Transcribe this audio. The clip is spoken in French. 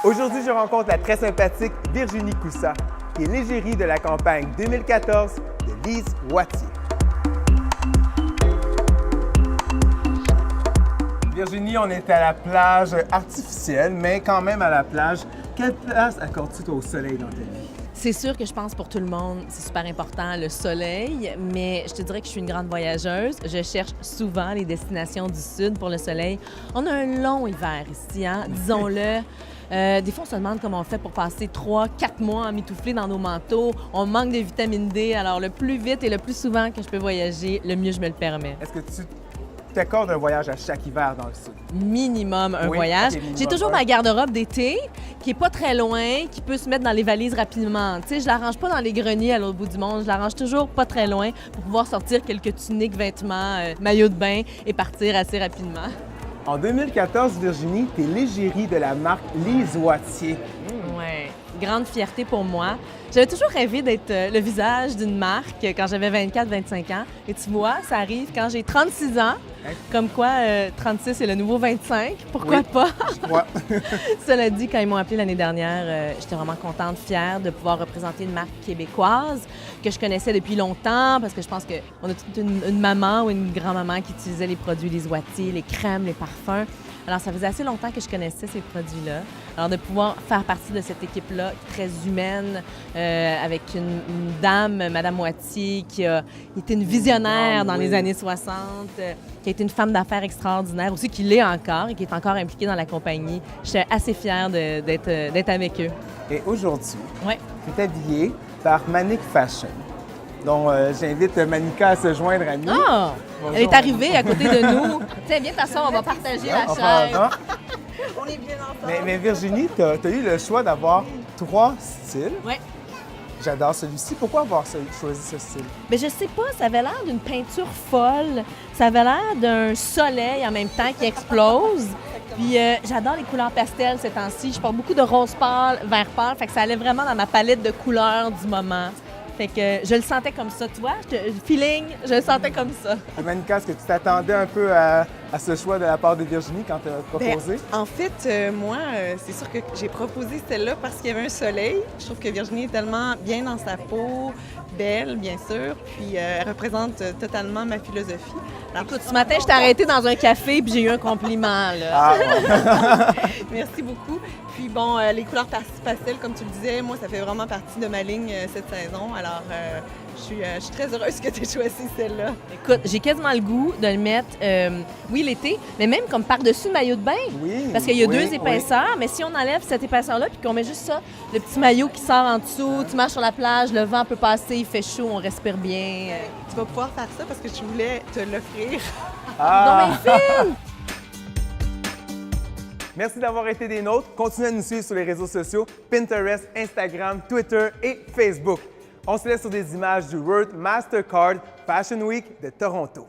Aujourd'hui, je rencontre la très sympathique Virginie Coussa, qui est l'égérie de la campagne 2014 de Lise Wattier. Virginie, on est à la plage artificielle, mais quand même à la plage. Quelle place accordes-tu au soleil dans ta vie? C'est sûr que je pense pour tout le monde, c'est super important, le soleil, mais je te dirais que je suis une grande voyageuse. Je cherche souvent les destinations du sud pour le soleil. On a un long hiver ici, hein? Disons-le. Des fois, on se demande comment on fait pour passer 3-4 mois emmitouflés dans nos manteaux. On manque de vitamine D, alors le plus vite et le plus souvent que je peux voyager, le mieux je me le permets. Est-ce que tu t'accordes un voyage à chaque hiver dans le sud? Minimum un voyage. minimum J'ai toujours un. ma garde-robe d'été qui est pas très loin, qui peut se mettre dans les valises rapidement. Tu sais, je la range pas dans les greniers à l'autre bout du monde, je la range toujours pas très loin pour pouvoir sortir quelques tuniques, vêtements, maillots de bain et partir assez rapidement. En 2014, Virginie, tu es l'égérie de la marque Lise Wattier. Ouais, grande fierté pour moi. J'avais toujours rêvé d'être le visage d'une marque quand j'avais 24-25 ans. Et tu vois, ça arrive quand j'ai 36 ans. Comme quoi, 36 c'est le nouveau 25. Pourquoi pas? Ouais. Cela dit, quand ils m'ont appelée l'année dernière, j'étais vraiment contente, fière de pouvoir représenter une marque québécoise que je connaissais depuis longtemps parce que je pense qu'on a toute une maman ou une grand-maman qui utilisait les produits Lise Wattier, les crèmes, les parfums. Alors, ça faisait assez longtemps que je connaissais ces produits-là. Alors, de pouvoir faire partie de cette équipe-là, très humaine, avec une dame, Madame Wattier, qui a été une visionnaire dans les années 60, qui a été une femme d'affaires extraordinaire aussi, qui l'est encore et qui est encore impliquée dans la compagnie. Je suis assez fière d'être avec eux. Et aujourd'hui, Ouais. tu es habillée par Manic Fashion. Donc, j'invite Manika à se joindre à nous. Ah! Bonjour. Elle est arrivée à côté de nous. Tiens, viens t'asseoir, on va partager la chaise. On est bien ensemble. Mais Virginie, tu as eu le choix d'avoir 3 styles. Ouais. J'adore celui-ci. Pourquoi avoir choisi ce style? Mais je sais pas, ça avait l'air d'une peinture folle. Ça avait l'air d'un soleil en même temps qui explose. Puis j'adore les couleurs pastel ces temps-ci. Je porte beaucoup de rose pâle, vert pâle. Fait que ça allait vraiment dans ma palette de couleurs du moment. Fait que je le sentais comme ça, tu vois. Feeling, je le sentais comme ça. Et Manika, est-ce que tu t'attendais un peu à ce choix de la part de Virginie quand tu as proposé? En fait, moi, c'est sûr que j'ai proposé celle-là parce qu'il y avait un soleil. Je trouve que Virginie est tellement bien dans sa peau, belle, bien sûr, puis elle représente totalement ma philosophie. Alors, Écoute, ce matin, je t'ai arrêtée dans un café puis j'ai eu un compliment, là. Ah, bon. merci beaucoup. Puis bon, les couleurs pastel, comme tu le disais, moi, ça fait vraiment partie de ma ligne cette saison. Alors, je suis très heureuse que tu aies choisi celle-là. Écoute, j'ai quasiment le goût de le mettre, oui, l'été, mais même comme par-dessus le maillot de bain. Oui, Parce qu'il y a oui, 2 épaisseurs, mais si on enlève cette épaisseur-là puis qu'on met juste ça, le petit maillot qui sort en dessous, tu marches sur la plage, le vent peut passer, il fait chaud, on respire bien. Tu vas pouvoir faire ça parce que je voulais te l'offrir. Ah! Non, mais fine! Merci d'avoir été des nôtres. Continuez à nous suivre sur les réseaux sociaux, Pinterest, Instagram, Twitter et Facebook. On se laisse sur des images du World Mastercard Fashion Week de Toronto.